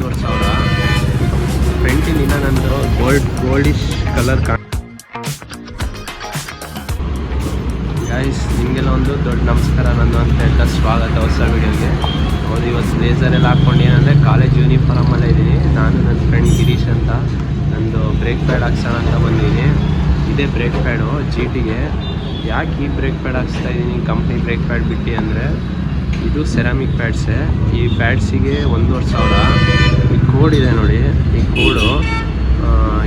1,500 ಫ್ರಂಟಿನಿಂದ ನಂದು goldish colour guys, ನಿಮಗೆಲ್ಲ ಒಂದು ದೊಡ್ಡ ನಮಸ್ಕಾರ ನಂದು ಅಂತ ಹೇಳ್ತಾ ಸ್ವಾಗತ ಹೊಸ ವೀಡಿಯೋಗೆ. ಹೌದು, ಇವತ್ತು ಬ್ಲೇಸರೆಲ್ಲ ಹಾಕ್ಕೊಂಡು ಏನಂದರೆ ಕಾಲೇಜ್ ಯೂನಿಫಾರ್ಮಲ್ಲೇ ಇದ್ದೀನಿ. ನಾನು ನನ್ನ ಫ್ರೆಂಡ್ ಗಿರೀಶ್ ಅಂತ, ನಂದು ಬ್ರೇಕ್ ಪ್ಯಾಡ್ ಹಾಕ್ಸೋಣ ಅಂತ ಬಂದಿದ್ದೀನಿ. ಇದೇ ಬ್ರೇಕ್ ಪ್ಯಾಡು GTಗೆ. ಯಾಕೆ ಈ ಬ್ರೇಕ್ ಪ್ಯಾಡ್ ಹಾಕ್ಸ್ತಾ ಇದ್ದೀನಿ ಕಂಪ್ನಿ ಬ್ರೇಕ್ ಪ್ಯಾಡ್ ಬಿಟ್ಟು ಅಂದರೆ, ಇದು ಸೆರಾಮಿಕ್ ಪ್ಯಾಡ್ಸೇ. ಈ ಪ್ಯಾಡ್ಸಿಗೆ 1,500. ಈ ಕೋಡ್ ಇದೆ ನೋಡಿ,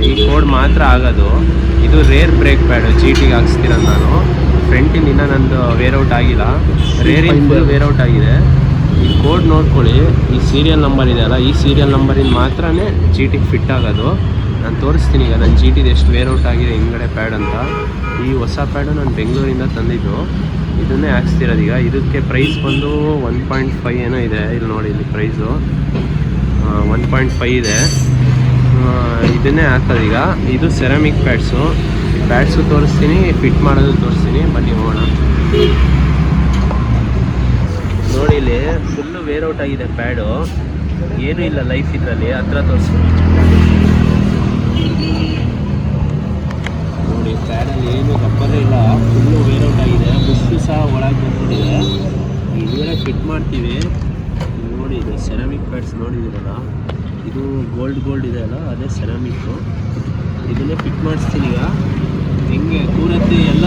ಈ ಕೋಡ್ ಮಾತ್ರ ಆಗೋದು. ಇದು ರೇರ್ ಬ್ರೇಕ್ ಪ್ಯಾಡು GTಗೆ ಹಾಕ್ಸ್ತಿರೋದು ನಾನು. ಫ್ರಂಟಿನಿಂದ ನಂದು ವೇರೌಟ್ ಆಗಿಲ್ಲ, ರೇರಿಂದ ವೇರೌಟ್ ಆಗಿದೆ. ಈ ಕೋಡ್ ನೋಡ್ಕೊಳ್ಳಿ, ಈ ಸೀರಿಯಲ್ ನಂಬರ್ ಇದೆಯಲ್ಲ, ಈ ಸೀರಿಯಲ್ ನಂಬರಿಂದ ಮಾತ್ರ GTಗೆ ಫಿಟ್ ಆಗೋದು. ನಾನು ತೋರಿಸ್ತೀನಿ ಈಗ ನನ್ನ GTದು ಎಷ್ಟು ವೇರೌಟ್ ಆಗಿದೆ ಹಿಂಗಡೆ ಪ್ಯಾಡ್ ಅಂತ. ಈ ಹೊಸ ಪ್ಯಾಡು ನಾನು ಬೆಂಗಳೂರಿಂದ ತಂದಿದ್ದು, ಇದನ್ನೇ ಹಾಕ್ಸ್ತಿರೋದು ಈಗ. ಇದಕ್ಕೆ ಪ್ರೈಸ್ ಬಂದು 1.5 ಏನೋ ಇದೆ. ಇಲ್ಲಿ ನೋಡಿ, ಇಲ್ಲಿ ಪ್ರೈಸು 1.5 ಇದೆ. ಇದನ್ನೇ ಹಾಕೋದು ಈಗ. ಇದು ಸೆರಾಮಿಕ್ ಪ್ಯಾಡ್ಸು. ಈ ಪ್ಯಾಡ್ಸು ತೋರಿಸ್ತೀನಿ, ಫಿಟ್ ಮಾಡೋದು ತೋರಿಸ್ತೀನಿ, ಬನ್ನಿ ಹೋಗೋಣ. ನೋಡಿ, ಇಲ್ಲಿ ಫುಲ್ಲು ವೇರೌಟ್ ಆಗಿದೆ ಪ್ಯಾಡು, ಏನೂ ಇಲ್ಲ ಲೈಫ್ ಇದರಲ್ಲಿ. ಹತ್ರ ತೋರಿಸ್ತೀನಿ ನೋಡಿ, ಪ್ಯಾಡಲ್ಲಿ ಏನು ರಬ್ಬರೇ ಇಲ್ಲ, ಫುಲ್ಲು ವೇರೌಟ್ ಆಗಿದೆ. ಬುಸ್ಸು ಸಹ ಒಳಗೆ ಬಂದ್ಬಿಟ್ಟಿದೆ. ಇದನ್ನೇ ಫಿಟ್ ಮಾಡ್ತೀವಿ ನೋಡಿ. ಇದು ಸೆರಾಮಿಕ್ ಪ್ಯಾಡ್ಸ್ ನೋಡಿದ್ದೀರಲ್ಲ, ಇದು ಗೋಲ್ಡ್ ಇದೆ ಅಲ್ಲ, ಅದೇ ಸೆರಾಮಿಕ್ಕು. ಇದನ್ನೇ ಫಿಟ್ ಮಾಡಿಸ್ತೀನಿ ಈಗ. ಹೆಂಗೆ ಕೂರತ್ತೆ ಎಲ್ಲ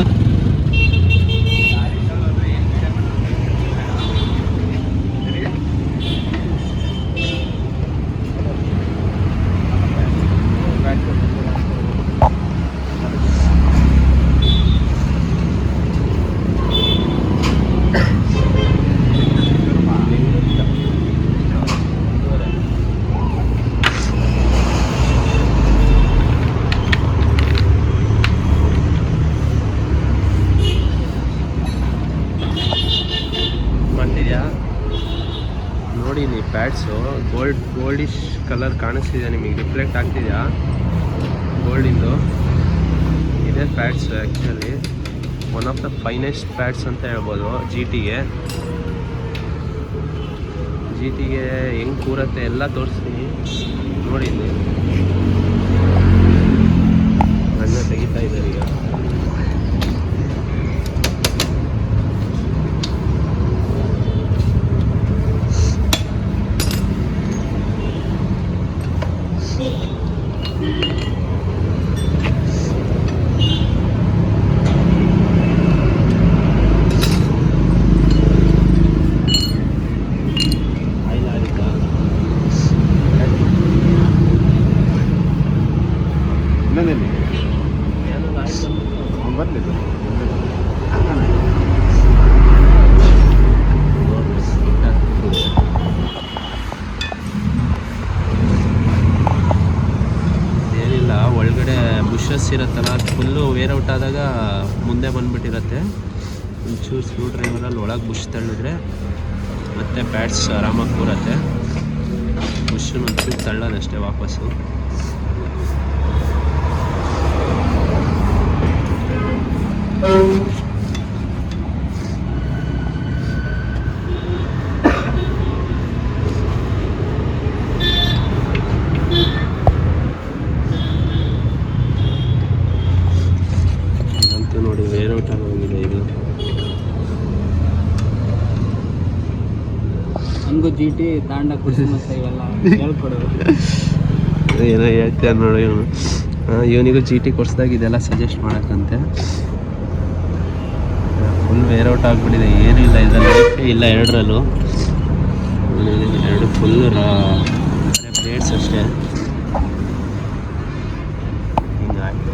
ನೋಡಿ. ಇಲ್ಲಿ ಪ್ಯಾಡ್ಸು ಗೋಲ್ಡಿಶ್ ಕಲರ್ ಕಾಣಿಸ್ತಿದೆ ನಿಮಗೆ, ರಿಫ್ಲೆಕ್ಟ್ ಆಗ್ತಿದೆಯಾ ಗೋಲ್ಡಿಂದು? ಇದೇ pads actually one of the finest pads ಅಂತ ಹೇಳ್ಬೋದು GTಗೆ. ಹೆಂಗೆ ಕೂರತ್ತೆ ಎಲ್ಲ ತೋರಿಸ್ತೀನಿ ನೋಡಿ. ಇಲ್ಲಿ ಅಣ್ಣ ತೆಗಿತಾ ಇದ್ದಾರೆ ಈಗ. ಏನಿಲ್ಲ, ಒಳಗಡೆ ಬುಷಸ್ ಇರುತ್ತಲ್ಲ, ಅದು ಫುಲ್ಲು ವೇರೌಟ್ ಆದಾಗ ಮುಂದೆ ಬಂದುಬಿಟ್ಟಿರುತ್ತೆ. ಒಂಚೂರು ಸ್ಕ್ರೂ ಡ್ರೈವರಲ್ಲಿ ಒಳಗೆ ಬುಷ್ ತಳ್ಳಿದ್ರೆ ಮತ್ತೆ ಪ್ಯಾಡ್ಸ್ ಆರಾಮಾಗಿ ಕೂರತ್ತೆ. ಬುಷನ್ನು ಒಂಚೂರು ತಳ್ಳೋದಷ್ಟೇ ವಾಪಸ್ಸು. ಇದಂತೂ ನೋಡಿ ವೇರೌಟ್ ಆಗೋಗಿದೆ ಇದು. ಹಂಗು GT ತಾಂಡ ಖುಷಿ ಮತ್ತೆ ಇವೆಲ್ಲ ಹೇಳ್ಕೊಡೋದು ಏನೋ ಹೇಳ್ತಾರೆ ನೋಡಿ ಇವನು. ಇವನಿಗೂ GT ಕೊಡ್ಸ್ದಾಗ ಇದೆಲ್ಲ ಸಜೆಸ್ಟ್ ಮಾಡೋಕ್ಕಂತೆ. ಫುಲ್ ವೇರೌಟ್ ಆಗಿಬಿಟ್ಟಿದೆ, ಏನೂ ಇಲ್ಲ ಇದರಲ್ಲಿ, ಇಲ್ಲ ಎರಡರಲ್ಲೂ. ಎರಡು ಫುಲ್ಲು ಪ್ಲೇಟ್ಸ್ ಅಷ್ಟೇ. ಹಿಂಗಾಯ್ತು.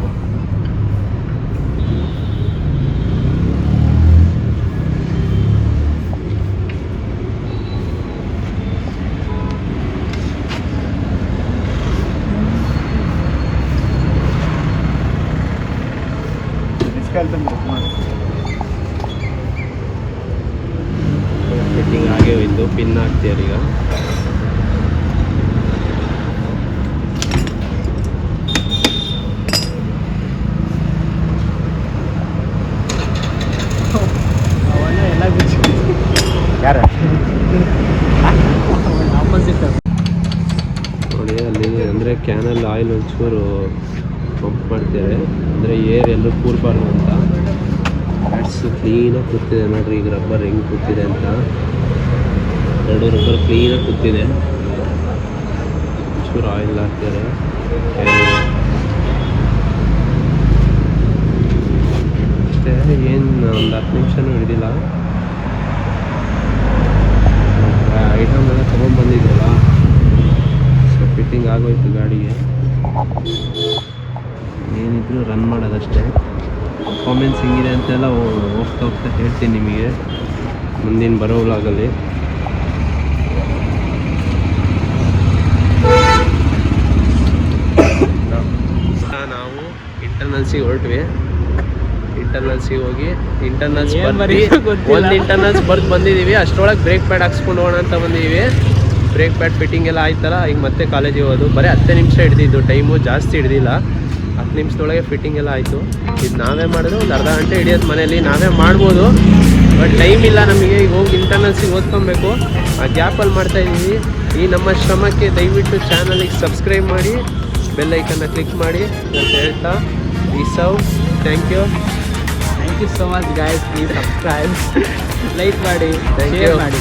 ಫಿಟ್ಟಿಂಗ್ ಆಗೇ ಹೋಯ್ತು, ಪಿನ್ ಹಾಕ್ತೀಯಾರೀಗ. ಯಾರು ಆಪೋಸಿಟ್ ನೋಡಿ ಅಲ್ಲಿ ಅಂದರೆ ಕ್ಯಾನಲ್ಲಿ ಆಯಿಲ್ ಒಂಚೂರು ಪಂಪ್ ಮಾಡ್ತೇವೆ, ಅಂದರೆ ಏರ್ ಎಲ್ಲೂ ಕೂರ್ಬಾರ್ದು ಅಂತ. ಪ್ಯಾಡ್ಸ್ ಕ್ಲೀನಾಗಿ ಕೂತಿದೆ ನೋಡ್ರಿ, ಈಗ ರಬ್ಬರ್ ಹೆಂಗೆ ಕೂತಿದೆ ಅಂತ. ಎರಡು ರಬ್ಬರ್ ಕ್ಲೀನಾಗಿ ಕೂತಿದೆ. ಒಂಚೂರು ಆಯಿಲ್ ಹಾಕ್ತಾರೆ. ಅಷ್ಟೇ, ಏನು ಒಂದು 10 ನಿಮಿಷನೂ ಹಿಡಿದಿಲ್ಲ. ಐಟಮ್ ಎಲ್ಲ ತೊಗೊಂಡ್ಬಂದಿದ್ವಲ್ಲ, ಸೊ ಫಿಟ್ಟಿಂಗ್ ಆಗೋಯ್ತು ಗಾಡಿಗೆ. ಏನಿದ್ರು ರನ್ ಮಾಡೋದಷ್ಟೇ. ಪರ್ಫಾರ್ಮೆನ್ಸ್ ಹೆಂಗಿದೆ ಅಂತೆಲ್ಲ ಹೋಗ್ತಾ ಹೋಗ್ತಾ ಹೇಳ್ತೀನಿ ನಿಮಗೆ ಮುಂದಿನ ಬರೋ ವ್ಲಾಗಲ್ಲಿ. ನಾವು ಇಂಟರ್ನಲ್ಸಿಗೆ ಹೊರಟ್ವಿ. ಇಂಟರ್ನಲ್ಸಿಗೆ ಹೋಗಿ ಇಂಟರ್ನಲ್ಸ್ ಒಂದು ಇಂಟರ್ನಲ್ಸ್ ಬರ್ದು ಬಂದಿದ್ದೀವಿ. ಅಷ್ಟರೊಳಗೆ ಬ್ರೇಕ್ ಪ್ಯಾಡ್ ಹಾಕ್ಸ್ಕೊಂಡು ಹೋಗೋಣ ಅಂತ ಬಂದಿದ್ದೀವಿ. ಬ್ರೇಕ್ ಪ್ಯಾಡ್ ಫಿಟ್ಟಿಂಗ್ ಎಲ್ಲ ಆಯ್ತಲ್ಲ, ಈಗ ಮತ್ತೆ ಕಾಲೇಜಿಗೆ ಹೋಗೋದು. ಬರೀ 10 ನಿಮಿಷ ಹಿಡ್ದಿದ್ದು, ಟೈಮು ಜಾಸ್ತಿ ಹಿಡ್ದಿಲ್ಲ. 10 ನಿಮಿಷದೊಳಗೆ ಫಿಟ್ಟಿಂಗ್ ಎಲ್ಲ ಆಯಿತು. ಇದು ನಾವೇ ಮಾಡಿದ್ರೆ ಒಂದು ಅರ್ಧ ಗಂಟೆ ಹಿಡಿಯೋದು ಮನೇಲಿ, ನಾವೇ ಮಾಡ್ಬೋದು. ಬಟ್ ಟೈಮ್ ಇಲ್ಲ ನಮಗೆ. ಈಗ ಹೋಗಿ ಇಂಟರ್ನಲ್ಸಿಗೆ ಓದ್ಕೊಬೇಕು, ಆ ಗ್ಯಾಪಲ್ಲಿ ಮಾಡ್ತಾಯಿದ್ದೀವಿ. ಈ ನಮ್ಮ ಶ್ರಮಕ್ಕೆ ದಯವಿಟ್ಟು ಚಾನಲಿಗೆ ಸಬ್ಸ್ಕ್ರೈಬ್ ಮಾಡಿ, ಬೆಲ್ ಐಕನ್ನ ಕ್ಲಿಕ್ ಮಾಡಿ ಅಂತ ಹೇಳ್ತಾ peace out. Thank you so much guys. Please subscribe, like ಮಾಡಿ, Thank ಶೇರ್ you. ಮಾಡಿ.